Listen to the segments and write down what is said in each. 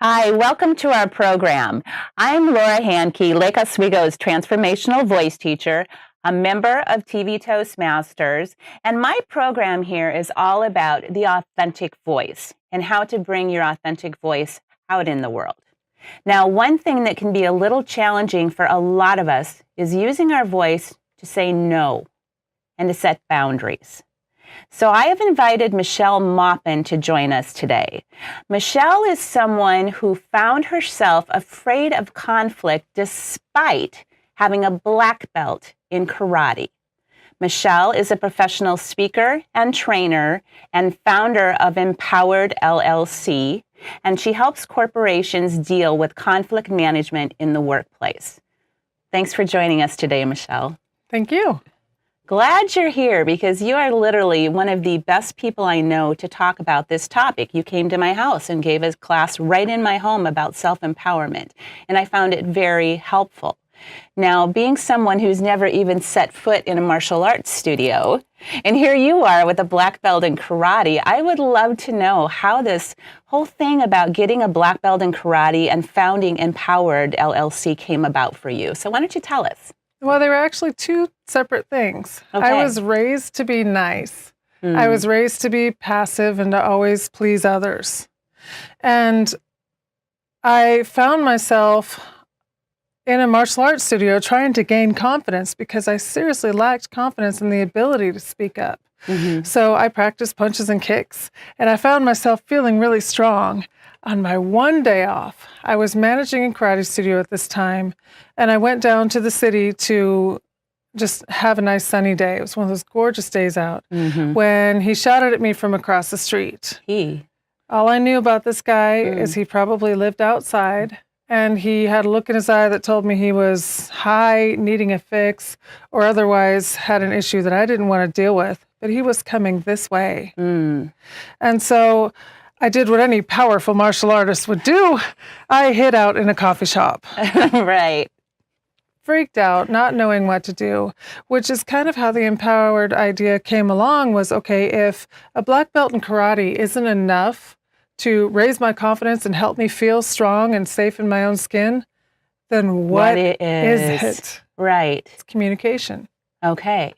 Hi, welcome to our program. I'm Laura Hankey, Lake Oswego's transformational voice teacher, a member of TV Toastmasters, and my program here is all about the authentic voice and how to bring your authentic voice out in the world. Now, one thing that can be a little challenging for a lot of us is using our voice to say no and to set boundaries. So I have invited Michelle Maupin to join us today. Michelle is someone who found herself afraid of conflict despite having a black belt in karate. Michelle is a professional speaker and trainer and founder of Empowered LLC, and she helps corporations deal with conflict management in the workplace. Thanks for joining us today, Michelle. Thank you. Glad you're here because you are literally one of the best people I know to talk about this topic. You came to my house and gave a class right in my home about self-empowerment, and I found it very helpful. Now, being someone who's never even set foot in a martial arts studio, and here you are with a black belt in karate, I would love to know how this whole thing about getting a black belt in karate and founding Empowered LLC came about for you. So why don't you tell us? Well, they were actually two separate things. Okay. I was raised to be nice. I was raised to be passive and to always please others. And I found myself in a martial arts studio trying to gain confidence because I seriously lacked confidence in the ability to speak up. So I practiced punches and kicks, and I found myself feeling really strong. On my one day off, I was managing a karate studio at this time, and I went down to the city to just have a nice sunny day. It was one of those gorgeous days out when he shouted at me from across the street. All I knew about this guy is he probably lived outside, and he had a look in his eye that told me he was high, needing a fix, or otherwise had an issue that I didn't want to deal with, but he was coming this way. And so I did what any powerful martial artist would do. I hid out in a coffee shop. Right. Freaked out, not knowing what to do, which is kind of how the empowered idea came along was, okay, if a black belt in karate isn't enough to raise my confidence and help me feel strong and safe in my own skin, then what is it? Right. It's communication. Okay.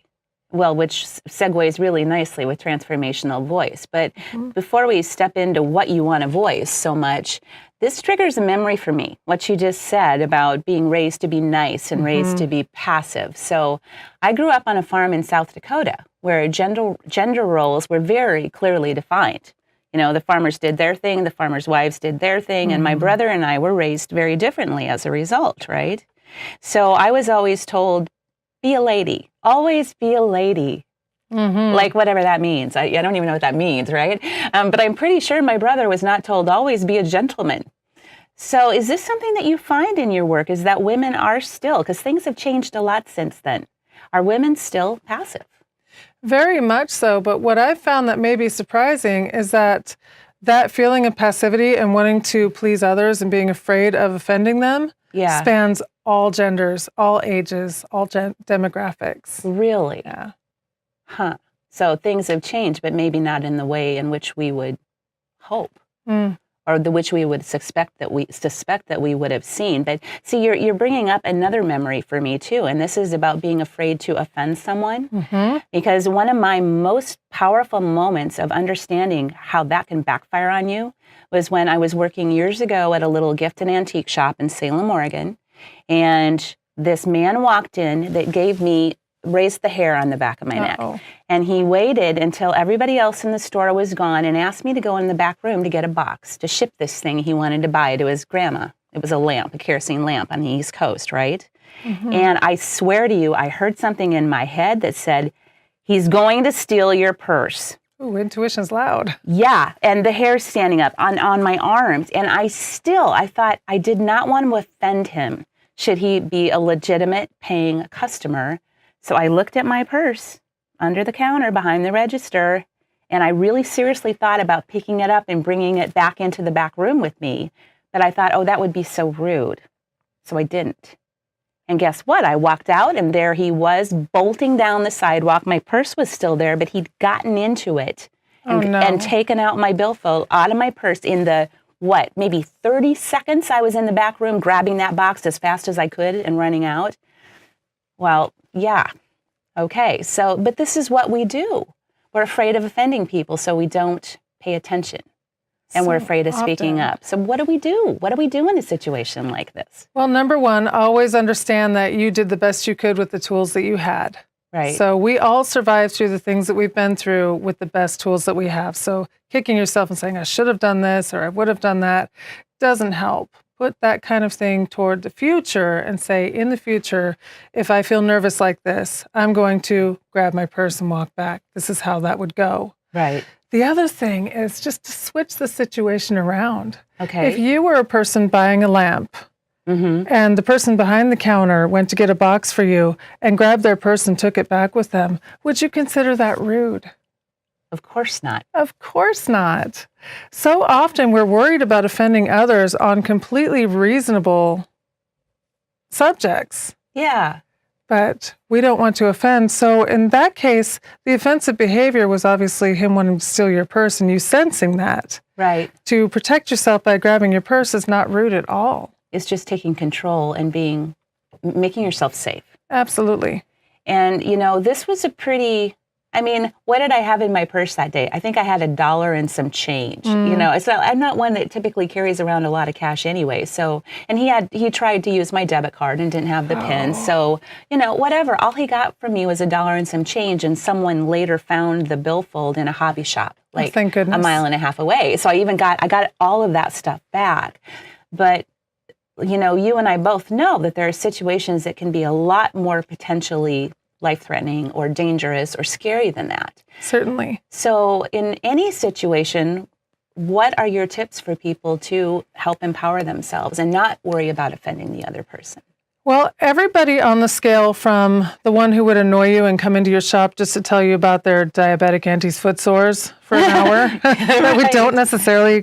Well, which segues really nicely with transformational voice. But before we step into what you want to voice so much, this triggers a memory for me, what you just said about being raised to be nice and raised to be passive. So I grew up on a farm in South Dakota where gender roles were very clearly defined. You know, the farmers did their thing, the farmers' wives did their thing, and my brother and I were raised very differently as a result, right? So I was always told, be a lady. Always be a lady. Like whatever that means. I don't even know what that means, right? But I'm pretty sure my brother was not told always be a gentleman. So is this something that you find in your work, is that women are still, because things have changed a lot since then, are women still passive? Very much so. But what I've found that may be surprising is that feeling of passivity and wanting to please others and being afraid of offending them spans all genders, all ages, all demographics. Really? Yeah. Huh. So things have changed, but maybe not in the way in which we would hope, or which we would suspect that we would have seen. But see, you're bringing up another memory for me too, and this is about being afraid to offend someone. Because one of my most powerful moments of understanding how that can backfire on you was when I was working years ago at a little gift and antique shop in Salem, Oregon. And this man walked in that raised the hair on the back of my neck. And he waited until everybody else in the store was gone and asked me to go in the back room to get a box to ship this thing he wanted to buy to his grandma. It was a lamp, a kerosene lamp on the East Coast, right? And I swear to you, I heard something in my head that said, he's going to steal your purse. Ooh, intuition's loud. Yeah, and the hair's standing up on my arms. And I thought I did not want to offend him should he be a legitimate paying customer. So I looked at my purse under the counter behind the register, and I really seriously thought about picking it up and bringing it back into the back room with me. But I thought, oh, that would be so rude. So I didn't. And guess what? I walked out, and there he was bolting down the sidewalk. My purse was still there, but he'd gotten into it and taken out my billfold out of my purse in the maybe 30 seconds I was in the back room grabbing that box as fast as I could and running out. Well, yeah. Okay. So, but this is what we do. We're afraid of offending people, so we don't pay attention. And we're afraid of speaking up. So what do we do? What do we do in a situation like this? Well, number one, always understand that you did the best you could with the tools that you had. Right. So we all survive through the things that we've been through with the best tools that we have. So kicking yourself and saying, I should have done this or I would have done that doesn't help. Put that kind of thing toward the future and say, in the future, if I feel nervous like this, I'm going to grab my purse and walk back. This is how that would go. Right. The other thing is just to switch the situation around. Okay. If you were a person buying a lamp, and the person behind the counter went to get a box for you and grabbed their purse and took it back with them, would you consider that rude? Of course not. Of course not. So often we're worried about offending others on completely reasonable subjects. Yeah. But we don't want to offend. So in that case, the offensive behavior was obviously him wanting to steal your purse and you sensing that. Right. To protect yourself by grabbing your purse is not rude at all. It's just taking control and making yourself safe. Absolutely. And, this was what did I have in my purse that day? I think I had $1 and some change. So I'm not one that typically carries around a lot of cash anyway. So, and he tried to use my debit card and didn't have the PIN. So, whatever. All he got from me was $1 and some change. And someone later found the billfold in a hobby shop, like thank goodness, a mile and a half away. So I got all of that stuff back. But you and I both know that there are situations that can be a lot more potentially life-threatening or dangerous or scary than that. Certainly. So in any situation, what are your tips for people to help empower themselves and not worry about offending the other person? Well, everybody on the scale, from the one who would annoy you and come into your shop just to tell you about their diabetic auntie's foot sores for an hour that we don't necessarily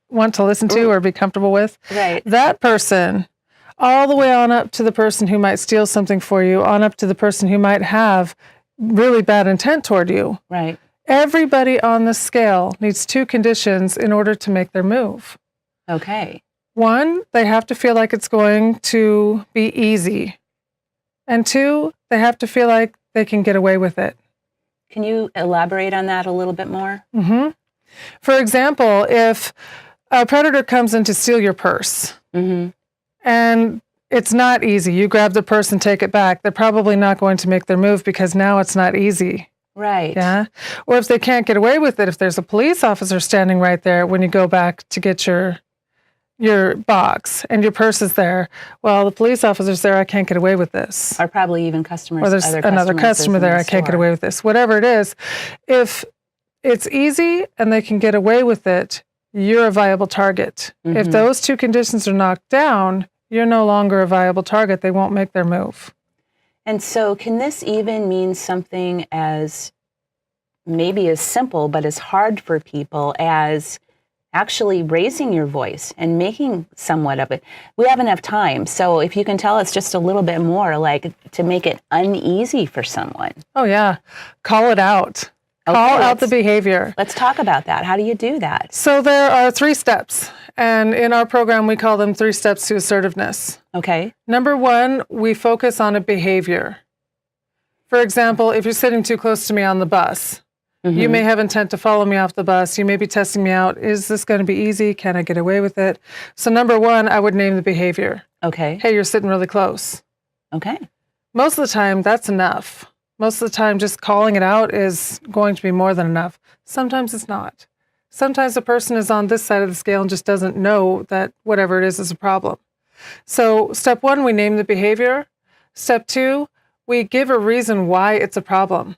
want to listen to or be comfortable with. Right. That person, all the way on up to the person who might steal something for you, on up to the person who might have really bad intent toward you. Right. Everybody on the scale needs two conditions in order to make their move. Okay. One, they have to feel like it's going to be easy. And two, they have to feel like they can get away with it. Can you elaborate on that a little bit more? For example, if a predator comes in to steal your purse, and it's not easy, you grab the purse and take it back, they're probably not going to make their move because now it's not easy. Right. Yeah. Or if they can't get away with it, if there's a police officer standing right there when you go back to get your box and your purse is there, well, the police officer's there, I can't get away with this. Or probably even customers. Or there's another customer there, I can't get away with this. Whatever it is, if it's easy and they can get away with it, you're a viable target. If those two conditions are knocked down, you're no longer a viable target. They won't make their move. And so can this even mean something as maybe as simple but as hard for people as actually raising your voice and making somewhat of it? We have enough time. So if you can tell us just a little bit more, like to make it uneasy for someone. Oh, yeah. Call it out. Call out the behavior. Let's talk about that. How do you do that? So there are 3 steps. And in our program, we call them 3 steps to assertiveness. Okay. Number 1, we focus on a behavior. For example, if you're sitting too close to me on the bus, you may have intent to follow me off the bus. You may be testing me out. Is this going to be easy? Can I get away with it? So number 1, I would name the behavior. Okay. Hey, you're sitting really close. Okay. Most of the time, that's enough. Most of the time, just calling it out is going to be more than enough. Sometimes it's not. Sometimes a person is on this side of the scale and just doesn't know that whatever it is a problem. So step 1, we name the behavior. Step 2, we give a reason why it's a problem.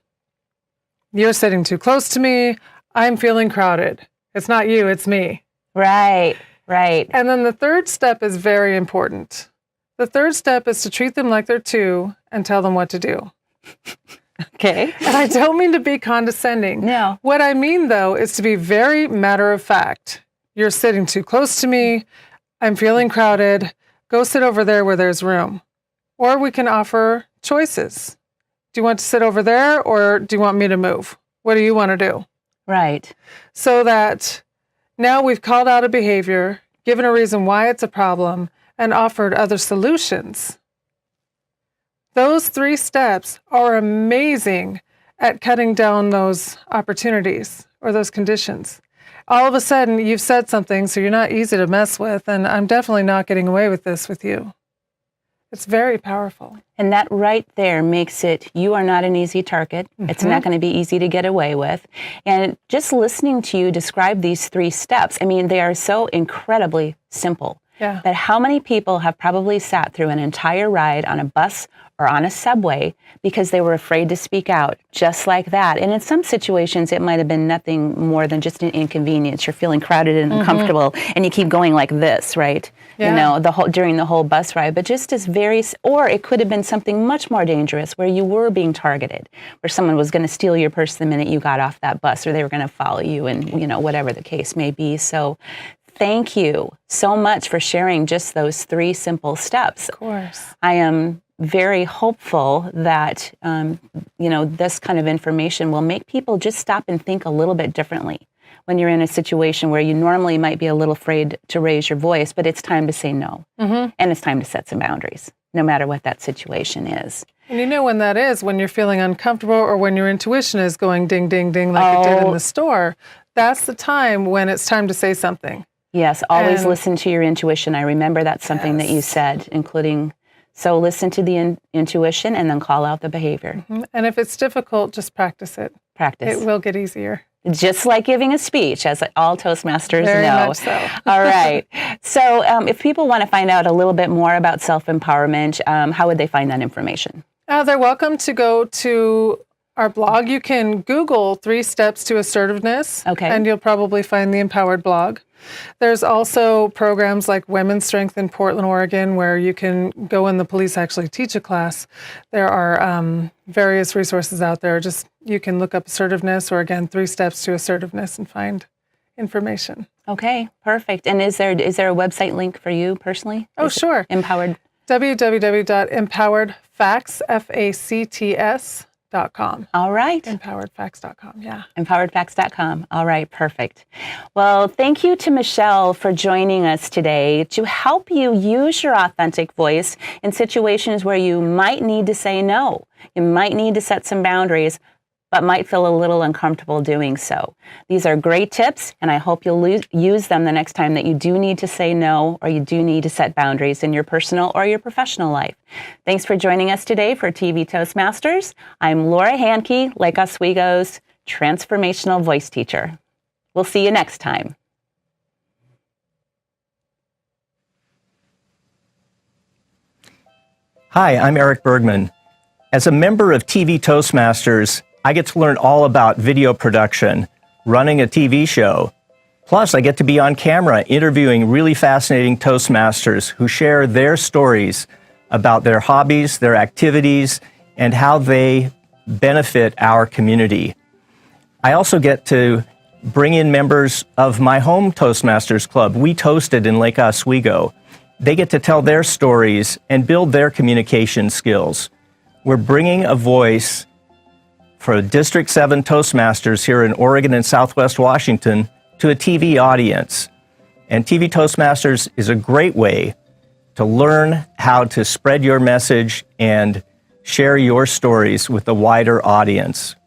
You're sitting too close to me. I'm feeling crowded. It's not you, it's me. Right, right. And then the 3rd step is very important. The 3rd step is to treat them like they're 2 and tell them what to do. Okay. And I don't mean to be condescending. No. What I mean, though, is to be very matter of fact. You're sitting too close to me. I'm feeling crowded. Go sit over there where there's room. Or we can offer choices. Do you want to sit over there or do you want me to move? What do you want to do? Right. So that now we've called out a behavior. given a reason why it's a problem, and offered other solutions. Those 3 steps are amazing at cutting down those opportunities or those conditions. All of a sudden, you've said something, so you're not easy to mess with, and I'm definitely not getting away with this with you. It's very powerful. And that right there makes it, you are not an easy target. It's not going to be easy to get away with. And just listening to you describe these 3 steps, I mean, they are so incredibly simple. Yeah. But how many people have probably sat through an entire ride on a bus or on a subway because they were afraid to speak out, just like that. And in some situations, it might have been nothing more than just an inconvenience. You're feeling crowded and uncomfortable, and you keep going like this, right? Yeah. You know, during the whole bus ride. But just as or it could have been something much more dangerous where you were being targeted, where someone was going to steal your purse the minute you got off that bus, or they were going to follow you, and, you know, whatever the case may be. So thank you so much for sharing just those 3 simple steps. Of course. I am very hopeful that, you know, this kind of information will make people just stop and think a little bit differently when you're in a situation where you normally might be a little afraid to raise your voice, but it's time to say no. And it's time to set some boundaries, no matter what that situation is. And you know when that is, when you're feeling uncomfortable or when your intuition is going ding, ding, ding like it did in the store, that's the time when it's time to say something. Yes, always listen to your intuition. I remember that's something that you said, including, so listen to the intuition and then call out the behavior. And if it's difficult, just practice it. Practice. It will get easier. Just like giving a speech, as all Toastmasters Very know. much so. All right. So if people want to find out a little bit more about self-empowerment, how would they find that information? They're welcome to go to our blog. You can Google 3 Steps to Assertiveness, and you'll probably find the Empowered blog. There's also programs like Women's Strength in Portland, Oregon, where you can go and the police actually teach a class. There are various resources out there. Just you can look up assertiveness, or again, 3 Steps to Assertiveness, and find information. Okay, perfect. And is there a website link for you personally? Oh, sure. Empowered. www.empoweredfacts.com. All right. Empoweredfacts.com, yeah. Empoweredfacts.com. All right, perfect. Well, thank you to Michelle for joining us today to help you use your authentic voice in situations where you might need to say no. You might need to set some boundaries, but might feel a little uncomfortable doing so. These are great tips, and I hope you'll use them the next time that you do need to say no, or you do need to set boundaries in your personal or your professional life. Thanks for joining us today for TV Toastmasters. I'm Laura Hankey, Lake Oswego's transformational voice teacher. We'll see you next time. Hi, I'm Eric Bergman. As a member of TV Toastmasters, I get to learn all about video production, running a TV show. Plus, I get to be on camera interviewing really fascinating Toastmasters who share their stories about their hobbies, their activities, and how they benefit our community. I also get to bring in members of my home Toastmasters club, We Toasted in Lake Oswego. They get to tell their stories and build their communication skills. We're bringing a voice for District 7 Toastmasters here in Oregon and Southwest Washington to a TV audience. And TV Toastmasters is a great way to learn how to spread your message and share your stories with a wider audience.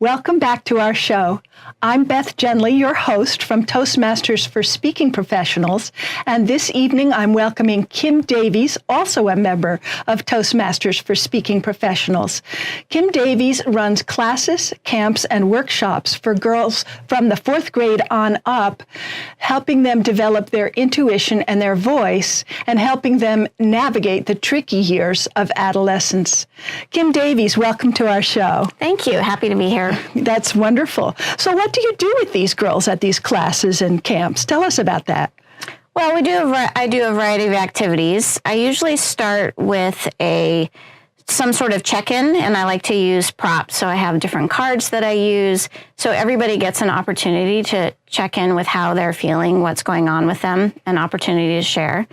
Welcome back to our show. I'm Beth Genley, your host from Toastmasters for Speaking Professionals, and this evening I'm welcoming Kim Davies, also a member of Toastmasters for Speaking Professionals. Kim Davies runs classes, camps, and workshops for girls from the 4th grade on up, helping them develop their intuition and their voice, and helping them navigate the tricky years of adolescence. Kim Davies, welcome to our show. Thank you. Happy to be here. That's wonderful. So what do you do with these girls at these classes and camps? Tell us about that. Well, I do a variety of activities. I usually start with some sort of check-in, and I like to use props. So I have different cards that I use. So everybody gets an opportunity to check in with how they're feeling, what's going on with them, an opportunity to share.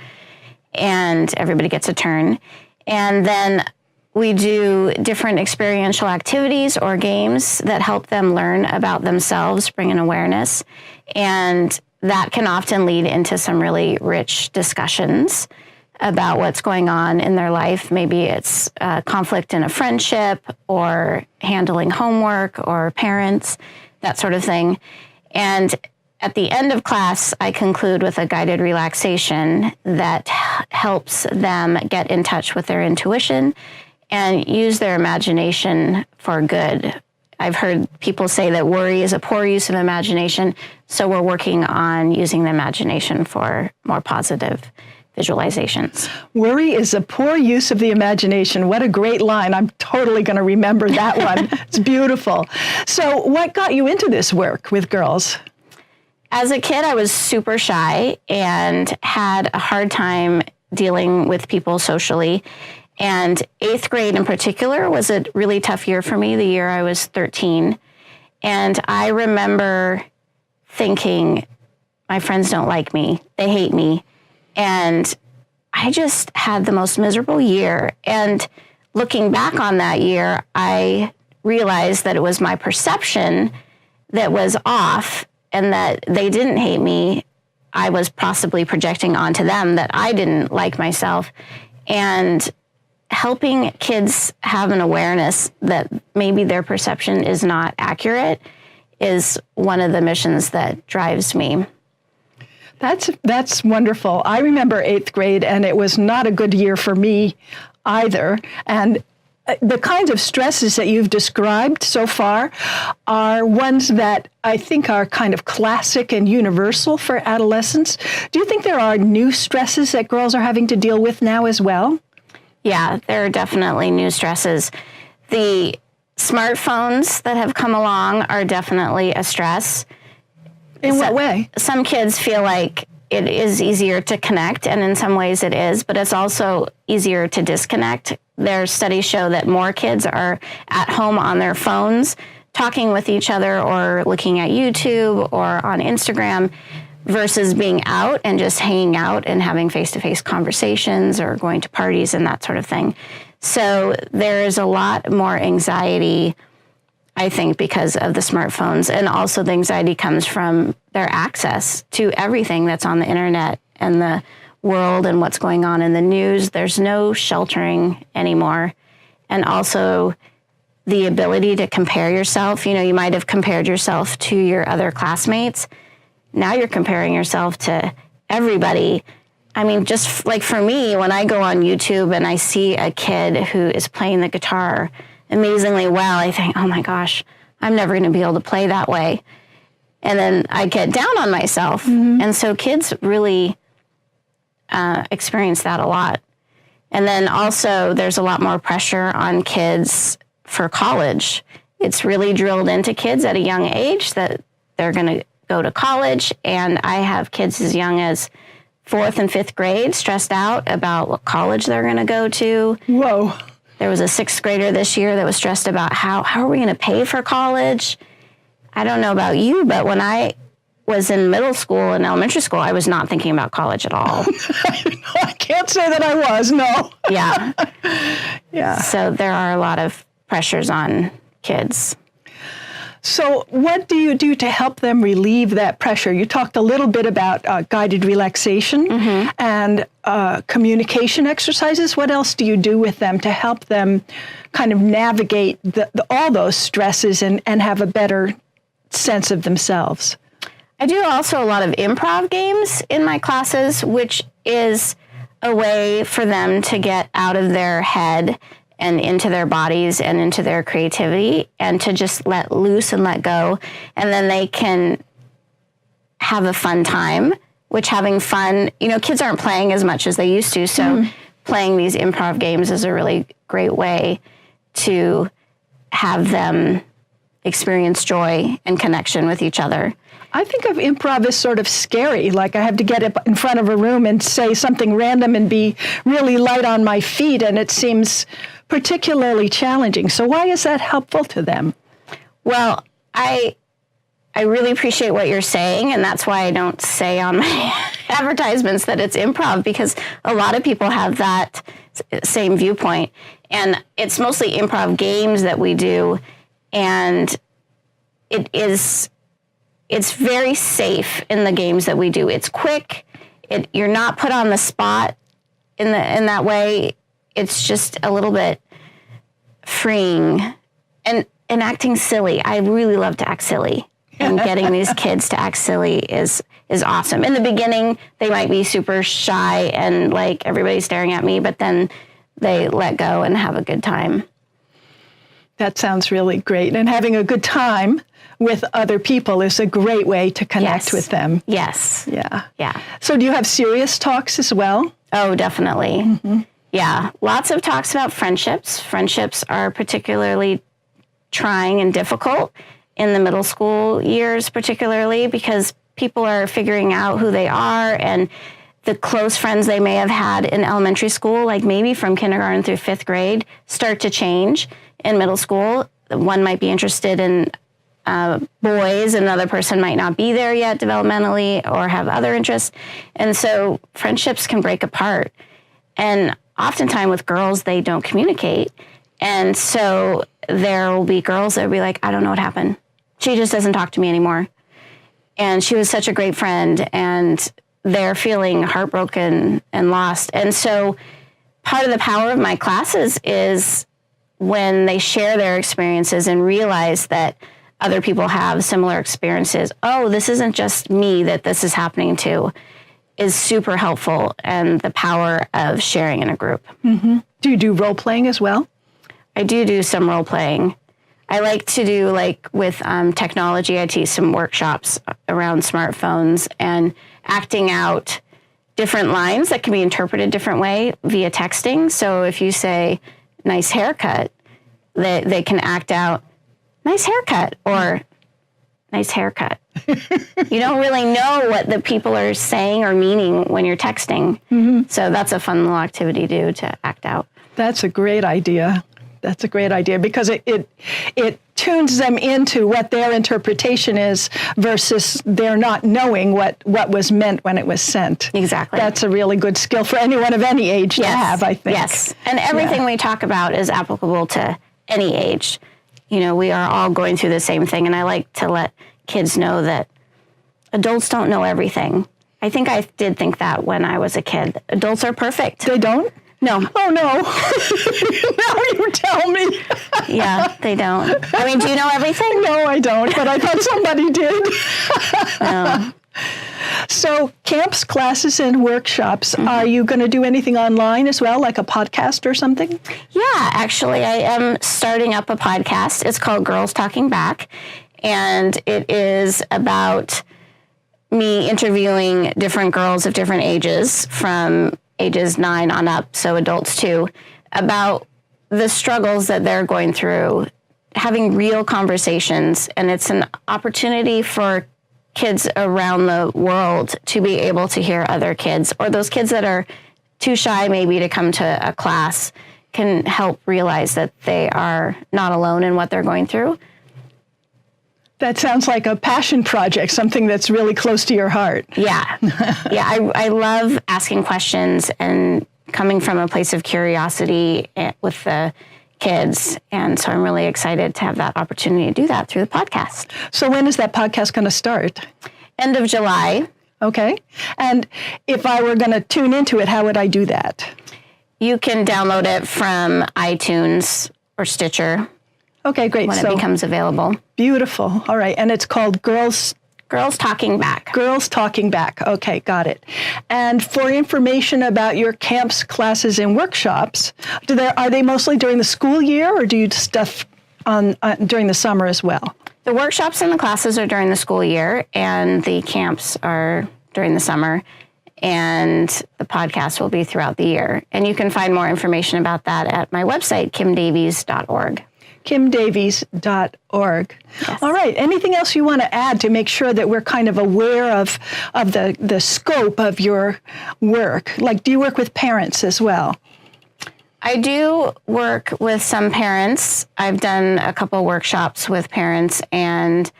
And everybody gets a turn. And then we do different experiential activities or games that help them learn about themselves, bring an awareness. And that can often lead into some really rich discussions about what's going on in their life. Maybe it's conflict in a friendship or handling homework or parents, that sort of thing. And at the end of class, I conclude with a guided relaxation that helps them get in touch with their intuition and use their imagination for good. I've heard people say that worry is a poor use of imagination, so we're working on using the imagination for more positive visualizations. Worry is a poor use of the imagination. What a great line. I'm totally going to remember that one. It's beautiful. So what got you into this work with girls? As a kid, I was super shy and had a hard time dealing with people socially. And 8th grade in particular was a really tough year for me, the year I was 13. And I remember thinking, my friends don't like me, they hate me. And I just had the most miserable year. And looking back on that year, I realized that it was my perception that was off and that they didn't hate me. I was possibly projecting onto them that I didn't like myself. And helping kids have an awareness that maybe their perception is not accurate is one of the missions that drives me. That's wonderful. I remember 8th grade, and it was not a good year for me either. And the kinds of stresses that you've described so far are ones that I think are kind of classic and universal for adolescents. Do you think there are new stresses that girls are having to deal with now as well? Yeah, there are definitely new stresses. The smartphones that have come along are definitely a stress. In what way? Some kids feel like it is easier to connect, and in some ways it is, but it's also easier to disconnect. Their studies show that more kids are at home on their phones, talking with each other or looking at YouTube or on Instagram, versus being out and just hanging out and having face-to-face conversations or going to parties and that sort of thing. So there is a lot more anxiety, I think, because of the smartphones. And also the anxiety comes from their access to everything that's on the internet and the world and what's going on in the news. There's no sheltering anymore. And also the ability to compare yourself. You know, you might have compared yourself to your other classmates. Now you're comparing yourself to everybody. I mean, just like for me, when I go on YouTube and I see a kid who is playing the guitar amazingly well, I think, oh my gosh, I'm never going to be able to play that way. And then I get down on myself. Mm-hmm. And so kids really experience that a lot. And then also there's a lot more pressure on kids for college. It's really drilled into kids at a young age that they're going to go to college. And I have kids as young as 4th and 5th grade stressed out about what college they're going to go to. Whoa. There was a 6th grader this year that was stressed about how are we going to pay for college? I don't know about you, but when I was in middle school and elementary school, I was not thinking about college at all. I can't say that I was, no. Yeah. Yeah. So there are a lot of pressures on kids. So what do you do to help them relieve that pressure? You talked a little bit about guided relaxation mm-hmm. and communication exercises. What else do you do with them to help them kind of navigate all those stresses and have a better sense of themselves? I do also a lot of improv games in my classes, which is a way for them to get out of their head and into their bodies and into their creativity and to just let loose and let go. And then they can have a fun time, which having fun, you know, kids aren't playing as much as they used to. So playing these improv games is a really great way to have them experience joy and connection with each other. I think of improv as sort of scary, like I have to get up in front of a room and say something random and be really light on my feet, and it seems particularly challenging. So why is that helpful to them? Well, I really appreciate what you're saying, and that's why I don't say on my advertisements that it's improv, because a lot of people have that same viewpoint. And it's mostly improv games that we do, and it is it's very safe in the games that we do. It's quick. You're not put on the spot in that way. It's just a little bit freeing and acting silly. I really love to act silly, and getting these kids to act silly is awesome. In the beginning, they might be super shy and like everybody's staring at me, but then they let go and have a good time. That sounds really great. And having a good time with other people is a great way to connect with them. Yes. Yeah. Yeah. So do you have serious talks as well? Oh, definitely. Mm-hmm. Yeah. Lots of talks about friendships. Friendships are particularly trying and difficult in the middle school years, particularly because people are figuring out who they are, and the close friends they may have had in elementary school, like maybe from kindergarten through 5th grade, start to change in middle school. One might be interested in boys, another person might not be there yet developmentally or have other interests. And so friendships can break apart. And oftentimes with girls, they don't communicate. And so there will be girls that will be like, I don't know what happened. She just doesn't talk to me anymore. And she was such a great friend, and they're feeling heartbroken and lost. And so part of the power of my classes is when they share their experiences and realize that other people have similar experiences. Oh, this isn't just me that this is happening to, is super helpful, and the power of sharing in a group. Mm-hmm. Do you do role playing as well? I do some role playing. I like to do, like with technology, I teach some workshops around smartphones and acting out different lines that can be interpreted different way via texting. So if you say, nice haircut, they can act out, nice haircut, or nice haircut. You don't really know what the people are saying or meaning when you're texting. Mm-hmm. So that's a fun little activity to do, to act out. That's a great idea. That's a great idea, because it tunes them into what their interpretation is versus their not knowing what was meant when it was sent. Exactly. That's a really good skill for anyone of any age to have, I think. Yes. And everything we talk about is applicable to any age. You know, we are all going through the same thing, and I like to let kids know that adults don't know everything. I think I did think that when I was a kid. Adults are perfect. They don't? No. Oh, no. Now you tell me. Yeah, they don't. I mean, do you know everything? No, I don't, but I thought somebody did. No. So camps, classes, and workshops, are you going to do anything online as well, like a podcast or something? Yeah, actually, I am starting up a podcast. It's called Girls Talking Back, and it is about me interviewing different girls of different ages, from ages 9 on up, so adults too, about the struggles that they're going through, having real conversations. And it's an opportunity for kids around the world to be able to hear other kids, or those kids that are too shy maybe to come to a class, can help realize that they are not alone in what they're going through. That sounds like a passion project, something that's really close to your heart. Yeah. Yeah, I love asking questions and coming from a place of curiosity with the kids. And so I'm really excited to have that opportunity to do that through the podcast. So when is that podcast going to start? End of July. Okay. And if I were going to tune into it, how would I do that? You can download it from iTunes or Stitcher. Okay, great. When it becomes available. Beautiful. All right. And it's called Girls Talking Back. Girls Talking Back. Okay, got it. And for information about your camps, classes, and workshops, are they mostly during the school year, or do you do stuff during the summer as well? The workshops and the classes are during the school year, and the camps are during the summer, and the podcast will be throughout the year. And you can find more information about that at my website, kimdavies.org. kimdavies.org. Yes. All right. Anything else you want to add to make sure that we're kind of aware of the scope of your work? Like, do you work with parents as well? I do work with some parents. I've done a couple workshops with parents, and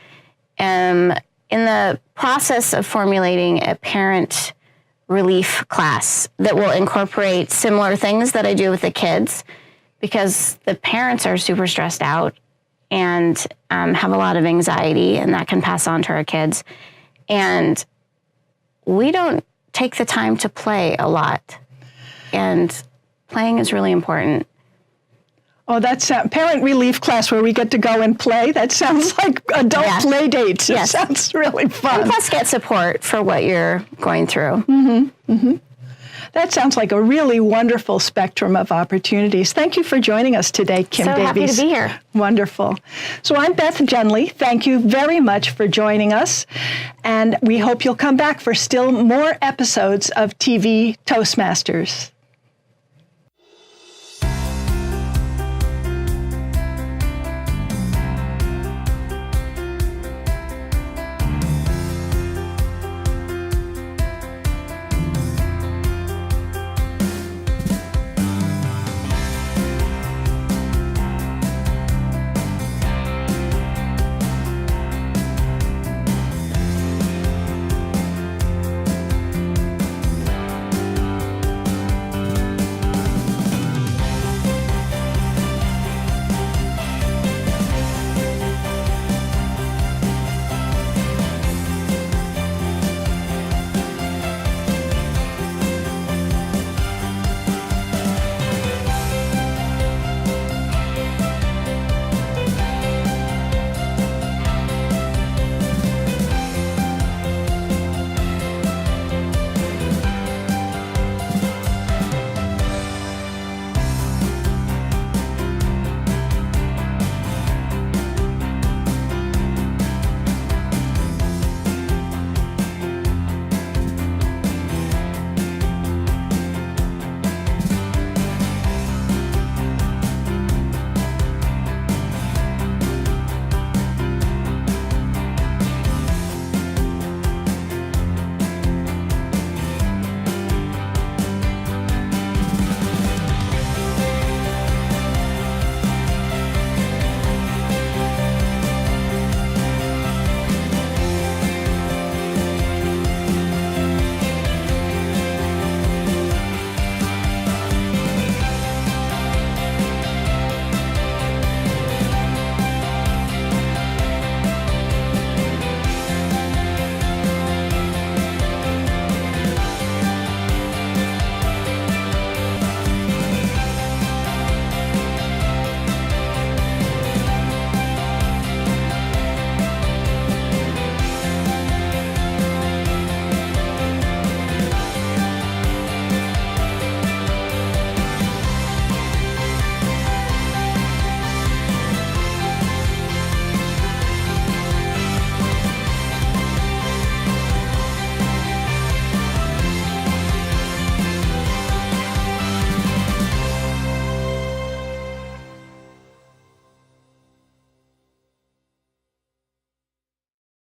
am in the process of formulating a parent relief class that will incorporate similar things that I do with the kids, because the parents are super stressed out and have a lot of anxiety, and that can pass on to our kids. And we don't take the time to play a lot. And playing is really important. Oh, that's a parent relief class where we get to go and play. That sounds like adult play dates. Yes. It sounds really fun. And plus get support for what you're going through. That sounds like a really wonderful spectrum of opportunities. Thank you for joining us today, Kim Davies. So happy to be here. Wonderful. So I'm Beth Genley. Thank you very much for joining us. And we hope you'll come back for still more episodes of TV Toastmasters.